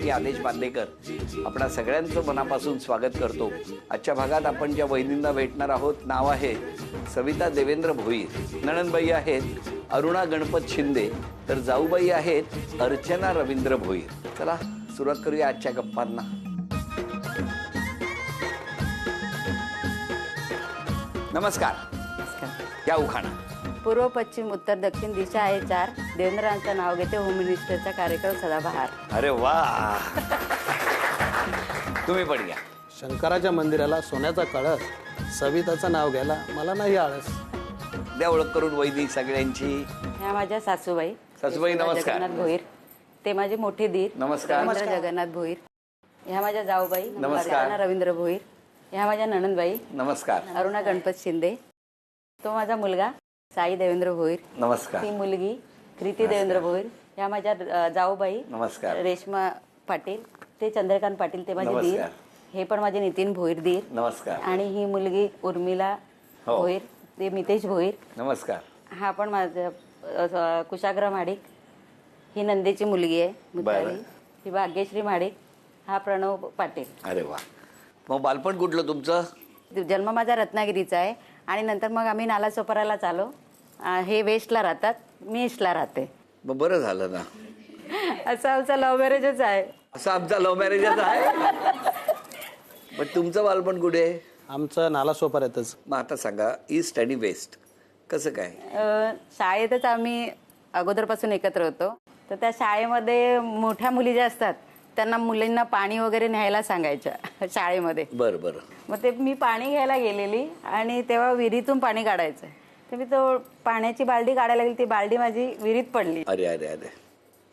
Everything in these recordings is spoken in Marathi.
मी आदेश बांदेकर आपणा सगळ्यांचं मनापासून स्वागत करतो। आजच्या भागात आपण ज्या वहिनींना भेटणार आहोत नाव आहे सविता देवेंद्र भोईर, नणंदबाई आहेत अरुणा गणपत शिंदे, तर जाऊबाई आहेत अर्चना रवींद्र भोईर। चला सुरुवात करूया आजच्या गप्पांना। नमस्कार। क्या उखाणा? पूर्व पश्चिम उत्तर दक्षिण दिशा आहे चार, देवेंद्रांचं नाव घेते होम मिनिस्टरचा कार्यक्रम सदाबहार। अरे वाह, तुम्ही पण घ्या। शंकराच्या मंदिराला सोन्याचा कळस, सविताचं नाव घ्यायला मला नाही आळस। द्या ओळख करून वहिनी सगळ्यांची। ह्या माझ्या सासूबाई। सासूबाई नमस्कार। जगन्नाथ भोईर, ते माझे मोठे दीर नमस्कार। रवींद्र जगन्नाथ भोईर। ह्या माझ्या जाऊबाई नमस्कार। अर्चना रवींद्र भोईर। ह्या माझ्या नणंदबाई नमस्कार। अरुणा गणपत शिंदे। तो माझा मुलगा साई देवेंद्र भोईर। नमस्कार। ती मुलगी कृती देवेंद्र भोईर। ह्या माझ्या जाऊबाई नमस्कार। रेश्मा पाटील, ते चंद्रकांत पाटील, ते माझे दीर। नमस्कार। हे पण माझे नितीन भोईर दीर। नमस्कार। आणि ही मुलगी उर्मिला हो। भोईर, ते मितेश भोईर। नमस्कार। हा पण माझा कुशाग्र माडिक, ही नंदेची मुलगी आहे मिताली। ही भाग्यश्री माडिक, हा प्रणव पाटील। अरे वा, मग बालपण कुठलं तुमचं? जन्म माझा रत्नागिरीचा आहे आणि नंतर मग आम्ही नालासोपाराला चालो। हे वेस्टला राहतात, मी ईस्टला राहते। मग बरं झालं ना, असं आमचं लव्ह मॅरेजच आहे। असं आमचा लव्ह मॅरेजच आहे। पण तुमचं बालपण कुठे? आमचं नालासोपार येतच। मग आता सांगा, ईस्ट आणि वेस्ट कसं काय? शाळेतच आम्ही अगोदरपासून एकत्र होतो। तर त्या शाळेमध्ये मोठ्या मुली ज्या असतात त्यांना मुलींना पाणी वगैरे न्यायला सांगायच्या शाळेमध्ये। बरं बरं। मग ते मी पाणी घ्यायला गेलेली आणि तेव्हा विहिरीतून पाणी काढायचं। तर मी तो पाण्याची बालडी काढायला गेली, ती बालडी माझी विहिरीत पडली। अरे अरे अरे।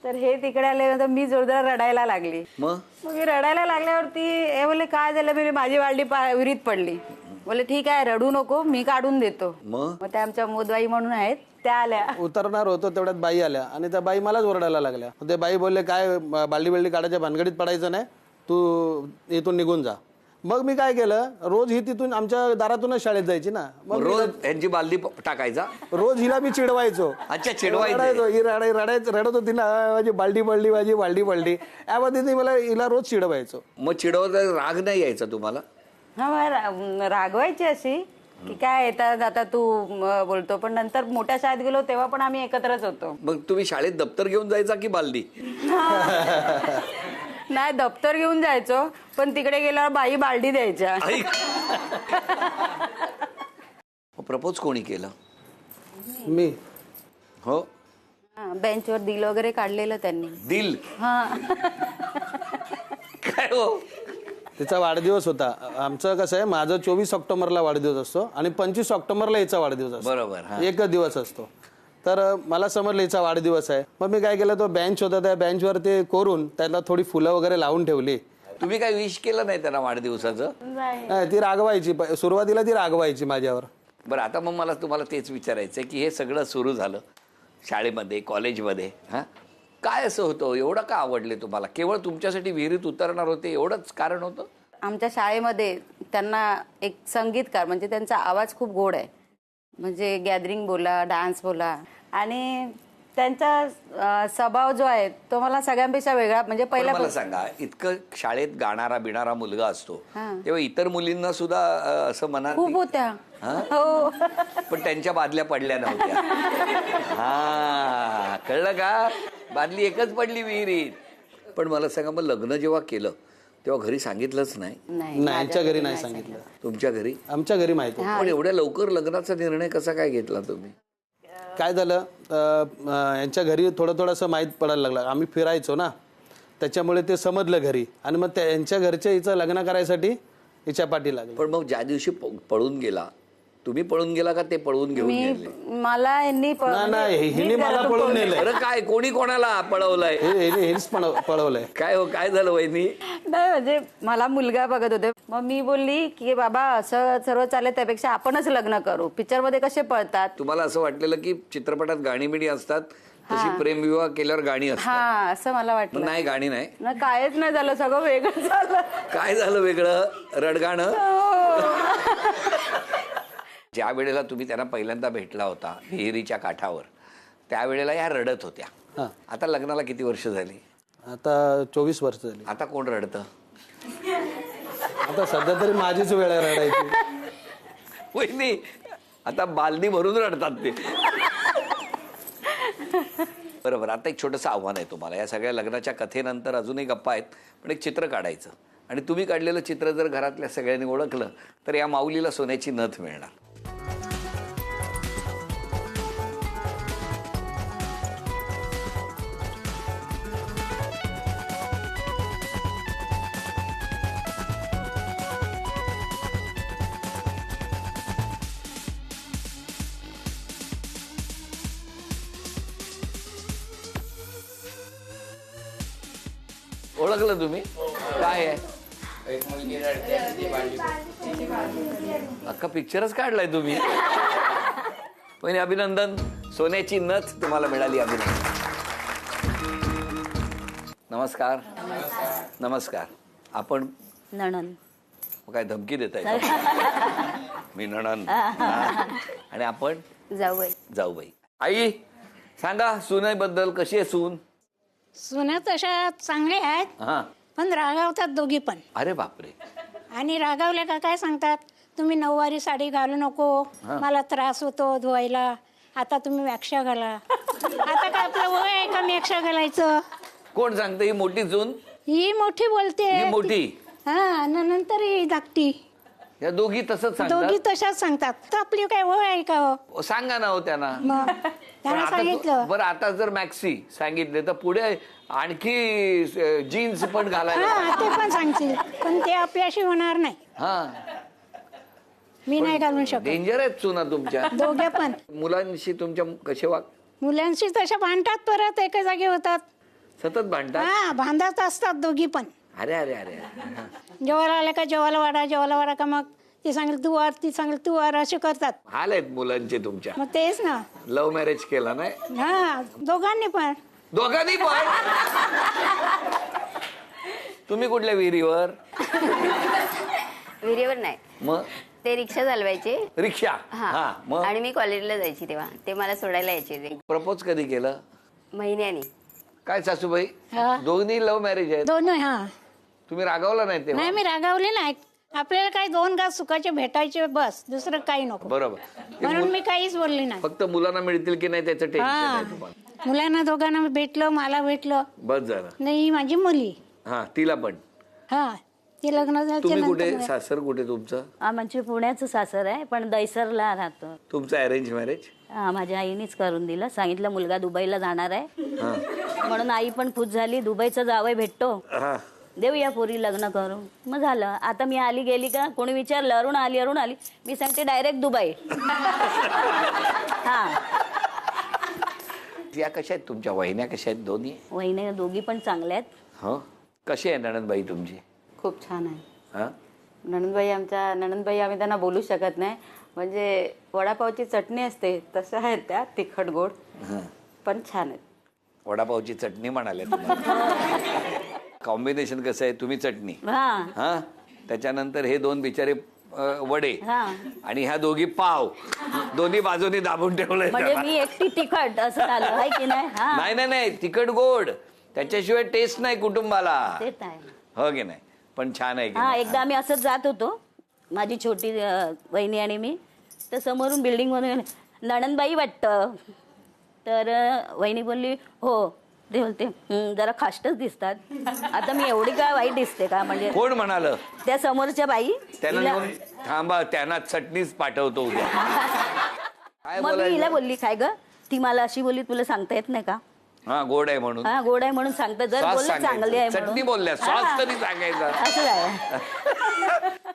तर हे तिकडे आल्यानंतर मी जोरदार रडायला लागली। मग मी रडायला लागल्यावरती हे बोलले काय झालं, मी माझी बालडी विहिरीत पडली। बोले ठीक आहे रडू नको, मी काढून देतो। मग त्या आमच्या मोदबाई म्हणून आहेत, त्या आल्या। उतरणार होतो तेवढ्यात बाई आल्या आणि त्या बाई मलाच ओरडायला लागल्या। ते बाई बोलले काय बालडी काढायच्या भानगडीत पडायचं नाही, तू इथून निघून जा। मग मी काय केलं, रोज ही तिथून आमच्या दारातूनच शाळेत जायची ना, मग रोज यांची बालदी टाकायचा? रोज हिला मी चिडवायचो। अच्छा, चिडवायचं? रडायचो, ही रडत होती ना, माझी बालडी पडली, माझी बालडी पडली, या पद्धतीने मला हिला रोज चिडवायचो। मग चिडवता राग नाही यायचा तुम्हाला? हा, रागवायची अशी की काय येतात आता तू बोलतो। पण नंतर मोठ्या शाळेत गेलो तेव्हा पण आम्ही एकत्रच होतो। मग तुम्ही शाळेत दप्तर घेऊन जायचा की बालदी? नाही, दप्तर घेऊन जायचो, पण तिकडे गेल्यावर बाई बालडी द्यायच्या। प्रपोज कोणी केलं? मी हो, बेंचवर दिल वगैरे काढलेलं त्यांनी। दिल? हा। काय हो? तिचा वाढदिवस होता। आमचं कसं आहे, माझं 24 ऑक्टोबरला वाढदिवस असतो आणि 25 ऑक्टोबरला हिचा वाढदिवस असतो। बरोबर। एकच दिवस असतो। तर मला समजलं हिचा वाढदिवस आहे, मग मी काय केलं, तो बेंच होता त्या बेंचवर ते कोरून त्याला थोडी फुलं वगैरे लावून ठेवली। तुम्ही काय विश केलं नाही त्यांना वाढदिवसाचं? नाही, ती रागवायची, सुरुवातीला ती रागवायची माझ्यावर। बरं, आता मग मला तुम्हाला तेच विचारायचं आहे की हे सगळं सुरू झालं शाळेमध्ये, कॉलेजमध्ये, हां काय असं होतं, एवढं का आवडले तुम्हाला? केवळ तुमच्यासाठी विहिरीत उतरणार होते एवढंच कारण होतं? आमच्या शाळेमध्ये त्यांना एक संगीतकार, म्हणजे त्यांचा आवाज खूप गोड आहे, म्हणजे गॅदरिंग बोला, डान्स बोला, आणि त्यांचा स्वभाव जो आहे तो मला सगळ्यांपेक्षा वेगळा। म्हणजे पहिला मला सांगा, इतकं शाळेत गाणारा बिणारा मुलगा असतो तेव्हा इतर मुलींना सुद्धा असं मनात खूप होत्या। हो, पण त्यांच्या बादल्या पडल्या नव्हत्या। हा, कळलं का? बादली एकच पडली विहिरीत। पण मला सांगा, मग लग्न जेव्हा केलं तेव्हा घरी सांगितलंच नाही? नाही, यांच्या घरी नाही सांगितलं। तुमच्या घरी? आमच्या घरी माहिती। पण एवढ्या लवकर लग्नाचा निर्णय कसा काय घेतला तुम्ही? काय झालं, यांच्या घरी थोडंसं माहीत पडायला लागलं, आम्ही फिरायचो ना, त्याच्यामुळे ते समजलं घरी, आणि मग यांच्या घरच्या हिचं लग्न करायसाठी हिच्या पाठी लागलं। पण मग ज्या दिवशी पळून गेला, तुम्ही पळून गेला का ते पळवून घेऊन गेले? मला यांनी नाही, हिने मला पळवून नेलंय। अरे काय, कोणी कोणाला पळवलंय? हेच पळवलंय। काय हो, काय झालं वहिनी? नाही, म्हणजे मला मुलगा बघत होते, मग मी बोलली की बाबा असं सर्व चाललं त्यापेक्षा आपणच लग्न करू। पिक्चर मध्ये कसे पळतात, तुम्हाला असं वाटलेलं की चित्रपटात गाणी बिणी असतात तशी प्रेमविवाह केल्यावर गाणी असतात? हा, असं मला वाटलं। नाही, गाणी नाही ना, कायच नाही झालं, सगळं वेगळं झालं। काय झालं वेगळं? रडगाणं? ज्या वेळेला तुम्ही त्यांना पहिल्यांदा भेटला होता विहिरीच्या काठावर, त्यावेळेला या रडत होत्या। आता लग्नाला किती वर्ष झाली? आता 24 वर्ष झाली. आता कोण रडतं? आता सध्या तरी माझीच वेळ आहे रडायची. वहिनी आता बालदी भरून रडतात ते. बरोबर. आता एक छोटंसं आव्हान आहे तुम्हाला. या सगळ्या लग्नाच्या कथेनंतर अजूनही गप्पा आहेत, पण एक चित्र काढायचं आणि तुम्ही काढलेलं चित्र जर घरातल्या सगळ्यांनी ओळखलं तर या माऊलीला सोन्याची नथ मिळणार. ओळखलं तुम्ही? काय आहे? अख्खा पिक्चरच काढलाय तुम्ही. पण अभिनंदन, सोन्याची नथ तुम्हाला मिळाली. अभिनंदन. नमस्कार. नमस्कार. आपण नणन. काय धमकी देताय? मी नणन. आणि आपण जाऊबाई. जाऊबाई. आई सांगा सुनेबद्दल, कशी आहे सून? सुना तशा चांगल्या आहेत, हा. पण रागावतात दोघी पण. अरे बापरे. आणि रागावल्या का काय सांगतात, तुम्ही नऊवारी साडी घालू नको, मला त्रास होतो धुवायला, आता तुम्ही मॅक्शा घाला. आता काय आपलं वय आहे का मॅक्शा घालायचं? कोण सांगतं? ही मोठी सून? ही मोठी बोलते. ही मोठी. हा, नंतर ही धाकटी. या दोघी तसंच दोघी सांगतात? तशाच सांगतात. तर आपली काय वय आहे का हो? सांगा ना हो त्यांना. मग पण त्यांना आता सांगितलं. बरं, आता जर मॅक्सी सांगितले तर पुढे आणखी जीन्स पण घालायला. हा, ते पण सांगतील, पण ते आपल्याशी होणार नाही. हा. मी नाही घालू शकत. डेंजर आहेत सुना तुमच्या. दोघे पण. मुलांशी तुमच्या कसे वाग? मुलांशी तशा भांडतात, परत एका जागी होतात. सतत भांडतात? हा, भांडत असतात दोघी पण. अरे अरे अरे. जेवायला आले का जेवायला वाढा का मग ती सांगेल तू वार, ती सांगेल तू वार, असे करतात. हाल आहेत मुलांचे तुमच्या. मग तेच ना. लव्ह मॅरेज केला नाही? हा, दोघांनी पण. दोघांनी पण? तुम्ही कुठल्या विहिरीवर? विहिरीवर नाही, मग ते रिक्षा चालवायचे. रिक्षा. हा. मग आणि मी कॉलेजला जायची तेव्हा ते मला सोडायला यायचे. प्रपोज कधी केलं? महिन्यानी. काय सासूबाई, हा. दोन्ही लव्ह मॅरेज आहेत? दोन. हा, तुम्ही रागावला नाही तेव्हा? नाही मी रागावले नाही. आपल्याला काय दोन घास सुखाचे भेटायचे बस, दुसरं काही नको. बरोबर. ते म्हणून मी काहीच बोलली नाही. फक्त मुलांना मिळतील की नाही त्याचं टेन्शन हा, आहे तुम्हाला? मुलांना दोघांना भेटलं, मला भेटलं. बस झालं. नाही, माझी मुली. हा, तिला पण. हा, ती लग्न तुम्ही कुठे? झाल्यानंतर. सासर कुठे तुमचं? म्हणजे पुण्याचं सासर आहे, पण दैसरला राहतो. तुमचं अरेंज मॅरेज? माझ्या आईनेच करून दिलं. सांगितलं मुलगा दुबईला जाणार आहे, हा. म्हणून आई पण खुश झाली. दुबईचा जावई भेटतो, हा. देऊया पोरी लग्न करून. मग झालं. आता मी आली गेली का कोणी विचारलं अरुण आली, मी सांगते डायरेक्ट दुबई. हा. या कशा आहेत तुमच्या वहिन्या? कशा आहेत दोन्ही? वहिनी दोघी पण चांगल्या आहेत. हो. कशी आहे नणंदबाई तुमची? खूप छान आहे. हा. नणंदबाई आम्ही त्यांना बोलू शकत नाही. म्हणजे वडापावची चटणी असते तसं आहेत त्या, तिखट गोड, पण छान आहेत. वडापावची चटणी म्हणाले तुम्हाला. कॉम्बिनेशन कसं आहे? तुम्ही चटणी, हा, त्याच्यानंतर हे दोन बिचारे वडे, आणि ह्या दोघी पाव, दोन्ही बाजूनी दाबून ठेवलंय. म्हणजे मी एकटी तिखट असं झालं आहे की नाही? नाही नाही, तिखट गोड, त्याच्याशिवाय टेस्ट नाही कुटुंबाला. तेच आहे. हो की नाही? पण छान आहे की हा. नाही? एकदा आम्ही असंच जात होतो, माझी छोटी वहिनी आणि मी, तर समोरून बिल्डिंग मधून नणंदबाई वाटतं. तर वहिनी बोलली हो. ते बोलते जरा खाष्टच दिसतात. आता मी एवढी काय वाईट दिसते का? म्हणजे कोण म्हणाल? त्या समोरच्या बाई. त्यांना येऊन थांबा, त्यांना चटणीच पाठवतो उद्या. काय मग मी बोलायचं? हिला बोलली काय ग, ती मला अशी बोलली तुला सांगता येत नाही का? हा, गोड आहे म्हणून. हा, गोड आहे म्हणून सांगतं. जर सॉस बोललं चांगली आहे सांगायचं, चटणी म्हणून. बोलल्या, सॉस तरी सांगायचं. असं आहे.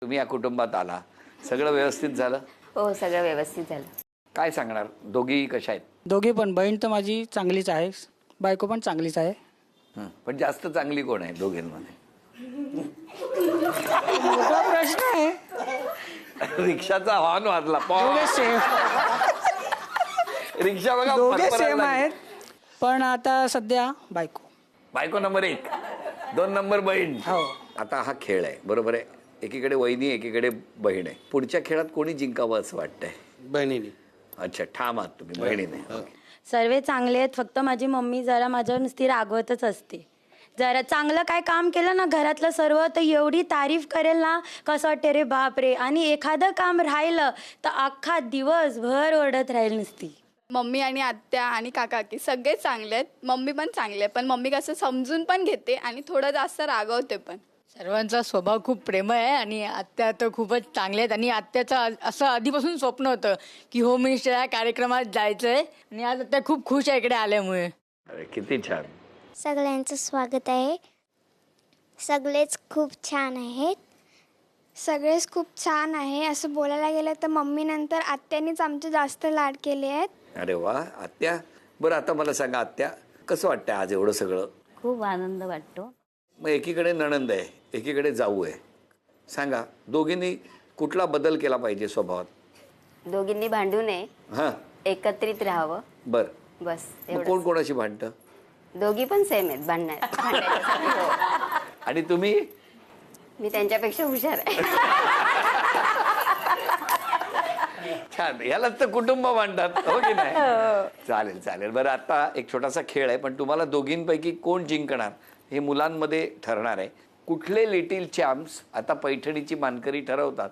तुम्ही या कुटुंबात आला, सगळं व्यवस्थित झालं? हो, सगळं व्यवस्थित झालं. काय सांगणार? दोघी कशा आहेत? दोघी पण. बहीण तर माझी चांगलीच आहे, बायको पण चांगलीच आहे. पण जास्त चांगली कोण आहे दोघींमध्ये? मोठा प्रश्न आहे. रिक्षाचा हॉर्न वाजला. दोघे सेम, रिक्षा बघा, दोघे फरफरायला सेम लागली. आहेत, पण आता सध्या बायको. बायको नंबर 1, 2 नंबर बहीण. हो. आता हा खेळ आहे, बरोबर आहे. एकीकडे वहिनी, एकीकडे बहीण आहे. पुढच्या खेळात कोणी जिंकावं असं वाटतंय? बहिणीनी. अच्छा, ठाम आहात तुम्ही बहिणीने. सर्व चांगले आहेत. फक्त माझी मम्मी जरा माझ्यावर नुसती रागवतच असते. जरा चांगलं काय काम केलं ना घरातलं सर्व तर एवढी तारीफ करेल ना, कसं वाटते रे बाप रे. आणि एखादं काम राहिलं तर अख्खा दिवसभर ओरडत राहील नुसती. मम्मी आणि आत्या आणि काकाकी सगळे चांगले आहेत. मम्मी पण चांगले आहे, पण मम्मी कसं समजून पण घेते आणि थोडं जास्त रागवते पण. सर्वांचा स्वभाव खूप प्रेमळ आहे आणि आत्या तर खूपच चांगले आहेत. आणि आत्याचं असं आधीपासून स्वप्न होतं की होम मिनिस्टर या कार्यक्रमात जायचं आहे आणि आज आत्या खूप खुश आहे इकडे आल्यामुळे. अरे किती छान. सगळ्यांचं स्वागत आहे. सगळेच खूप छान आहेत. सगळेच खूप छान आहे. असं बोलायला गेलं तर मम्मीनंतर आत्यानीच आमचे जास्त लाड केले आहेत. अरे वा आत्या. बरं आता मला सांगा आत्या, कसं वाटतं आज एवढं सगळं? खूप आनंद वाटतो. मग एकीकडे नणंद आहे, एकीकडे जाऊ आहे. सांगा दोघींनी कुठला बदल केला पाहिजे स्वभावात? दोघींनी भांडू नये, हां एकत्रित राहावं, बरं. बस मग एवढंच. कोण कोणाशी भांडतं? दोघी पण सेम आहेत भांडण्यासाठी. हो. आणि तुम्ही? मी त्यांच्यापेक्षा हुशार आहे. छान. यालाच तर कुटुंब मांडतात, हो की नाही? चालेल चालेल. बरं आता एक छोटासा खेळ आहे, पण तुम्हाला दोघींपैकी कोण जिंकणार हे मुलांमध्ये ठरणार आहे. कुठले लिटिल चॅम्प्स आता पैठणीची मानकरी ठरवतात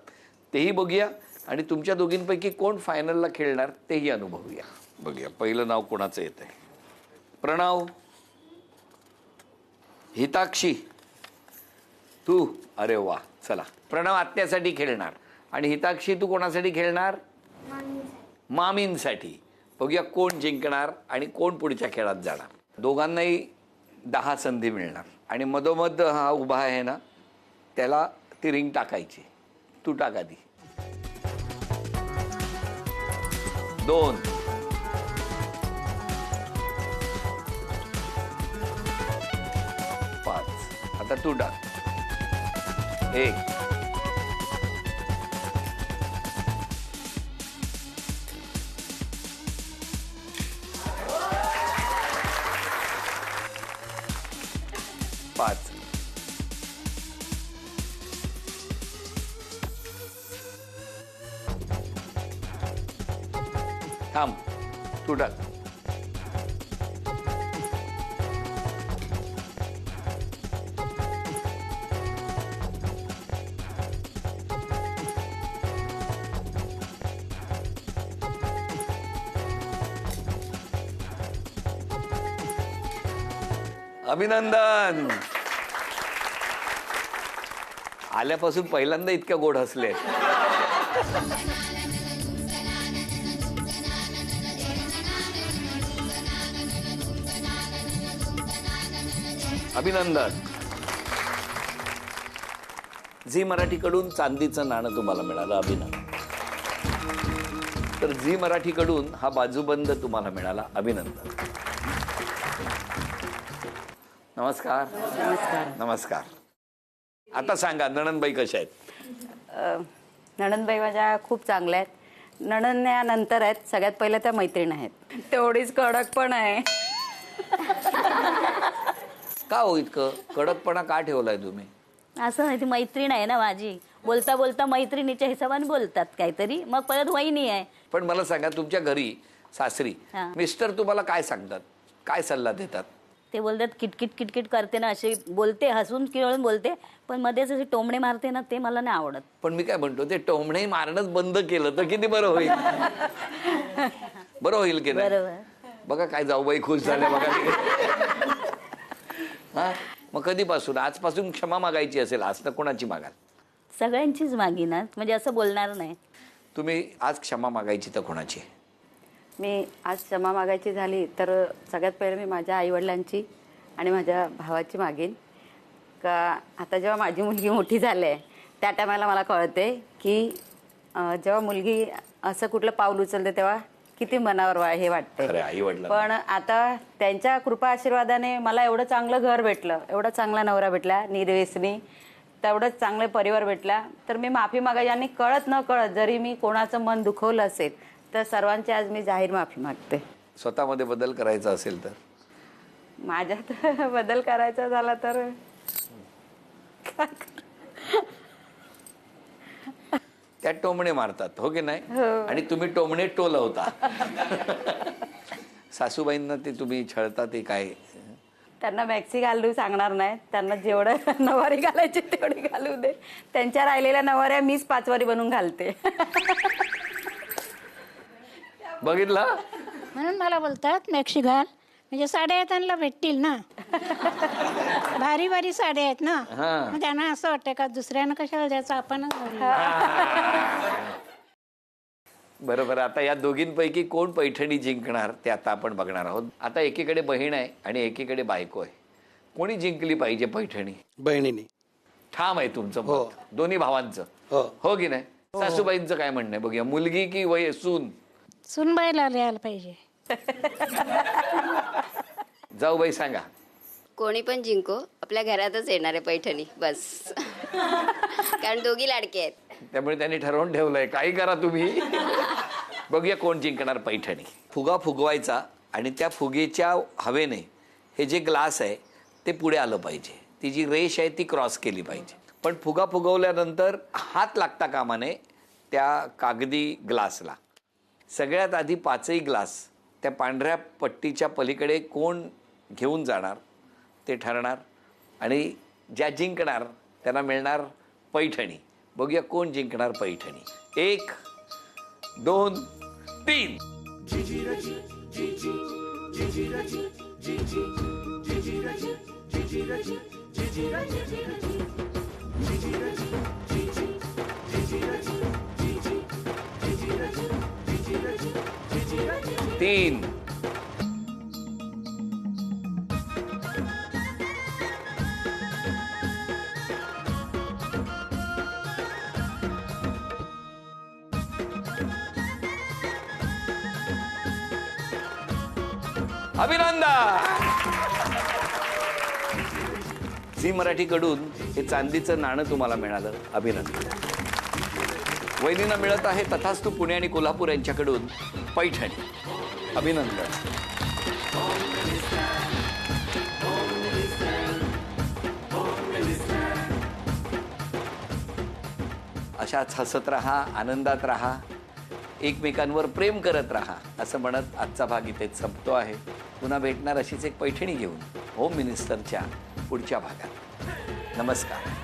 तेही बघूया आणि तुमच्या दोघींपैकी कोण फायनलला खेळणार तेही अनुभवूया. बघूया पहिलं नाव कोणाचं येत आहे. प्रणव, हिताक्षी, तू. अरे वा. चला प्रणव आत्यासाठी खेळणार आणि हिताक्षी तू कोणासाठी खेळणार? मामींसाठी. बघूया कोण जिंकणार आणि कोण पुढच्या खेळात जाणार. दोघांनाही 10 संधी मिळणार आणि मधोमध हा उभा आहे ना त्याला ती रिंग टाकायची. तू टाका ती. 2 5. आता तू टाक. 1 5. थांब. तू टाक. 'अभिनंदन. आल्यापासून पहिल्यांदा इतक्या गोड हसले. अभिनंदन. झी मराठीकडून चांदीचं नाणं तुम्हाला मिळालं. अभिनंदन. तर झी मराठीकडून हा बाजूबंद तुम्हाला मिळाला. अभिनंदन. नमस्कार. नमस्कार. नमस्कार. आता सांगा नणंदबाई कशा आहेत? नणंदबाई माझ्या खूप चांगल्या आहेत. नणंदनंतर आहेत सगळ्यात पहिल्या त्या मैत्रीण आहेत. तेवढीच कडक पण आहे. का हो इतकं कडकपणा का ठेवलाय तुम्ही? असं नाही, ती मैत्रीण आहे ना माझी. बोलता बोलता मैत्रिणीच्या हिशोबाने बोलतात काहीतरी, मग परत वहिनी आहे. पण मला सांगा तुमच्या घरी सासरी हा. मिस्टर तुम्हाला काय सांगतात, काय सल्ला देतात? ते बोलतात किटकिट किटकिट करते ना, अशी बोलते, हसून किळून बोलते, पण मध्येच असे टोमणे मारते ना, ते मला नाही आवडत. पण मी काय म्हणतो ते टोमणे मारणंच बंद केलं तर किती बरं होईल. बरं होईल की नाही? बरोबर. बघा काय जाऊबाई खुश झाल्या बघा. हा मग कधीपासून? आजपासून क्षमा मागायची असेल आज तर कोणाची मागाल? सगळ्यांचीच मागीनात, म्हणजे असं बोलणार नाही. तुम्ही आज क्षमा मागायची तर कोणाची? मी आज क्षमा मागायची झाली तर सगळ्यात पहिले मी माझ्या आईवडिलांची आणि माझ्या भावाची मागेन. का आता जेव्हा माझी मुलगी मोठी झाली आहे त्या टायमाला मला कळते की जेव्हा मुलगी असं कुठलं पाऊल उचलते तेव्हा किती मनावर हे वाटते. खरं आई-वडिलांना. पण आता त्यांच्या कृपा आशीर्वादाने मला एवढं चांगलं घर भेटलं, एवढा चांगला नवरा भेटला निर्व्यसनी, तेवढंच चांगले परिवार भेटला. तर मी माफी मागायची आणि कळत न कळत जरी मी कोणाचं मन दुखवलं असेल तर सर्वांची आज मी जाहीर माफी मागते. स्वतःमध्ये बदल करायचा असेल तर? माझ्यात बदल करायचा झाला तर त्या टोमणे मारतात, हो की नाही? आणि तुम्ही टोमणे टोलवता. सासूबाईंना ते तुम्ही छळता ते काय? त्यांना मॅक्सी घालू सांगणार नाही, त्यांना जेवढं नवारी घालायची तेवढी घालू दे. त्यांच्या राहिलेल्या नवाऱ्या मीच 5 वारी बनवून घालते. बघितलं? म्हणून मला बोलतात मॅक्सी घाल, म्हणजे साड्या त्यांना भेटतील ना. भारी भारी साड्या आहेत ना, मग त्यांना असं वाटतं का दुसऱ्यानं कशाला द्यायचं, आपणच घालूया. बरोबर. आता या दोघींपैकी कोण पैठणी जिंकणार ते आता आपण बघणार आहोत. आता एकीकडे बहीण आहे आणि एकीकडे बायको आहे. कोणी जिंकली पाहिजे पैठणी? बहिणीने. ठाम आहे तुमचं मत, दोन्ही भावांचं, हो की नाही? सासूबाईंचं काय म्हणणं आहे बघूया. मुलगी की वय सून? सुनबाईला लिहायला पाहिजे. जाऊबाई सांगा. कोणी पण जिंको, आपल्या घरातच येणार आहे पैठणी, बस. कारण दोघी लाडके आहेत, त्यामुळे त्यांनी ठरवून ठेवलंय काही करा तुम्ही. बघूया कोण जिंकणार पैठणी. फुगा फुगवायचा आणि त्या फुगेच्या हवेने हे जे ग्लास आहे ते पुढे आलं पाहिजे. ती जी रेष आहे ती क्रॉस केली पाहिजे. पण फुगा फुगवल्यानंतर हात लागता कामा नये त्या कागदी ग्लासला. सगळ्यात आधी 5ही ग्लास त्या पांढऱ्या पट्टीच्या पलीकडे कोण घेऊन जाणार ते ठरणार आणि ज्या जिंकणार त्यांना मिळणार पैठणी. बघूया कोण जिंकणार पैठणी. 1 2 3. तीन. अभिनंदन. झी मराठीकडून हे चांदीचं नाणं तुम्हाला मिळालं. अभिनंदन. वहिनींना मिळत आहे तथास्तु पुणे आणि कोल्हापूर यांच्याकडून पैठणी. अभिनंदन. अशाच हसत राहा, आनंदात राहा, एकमेकांवर प्रेम करत राहा असं म्हणत आजचा भाग इथेच संपतो आहे. पुन्हा भेटणार अशीच एक पैठणी घेऊन होम मिनिस्टरच्या पुढच्या भागात. नमस्कार.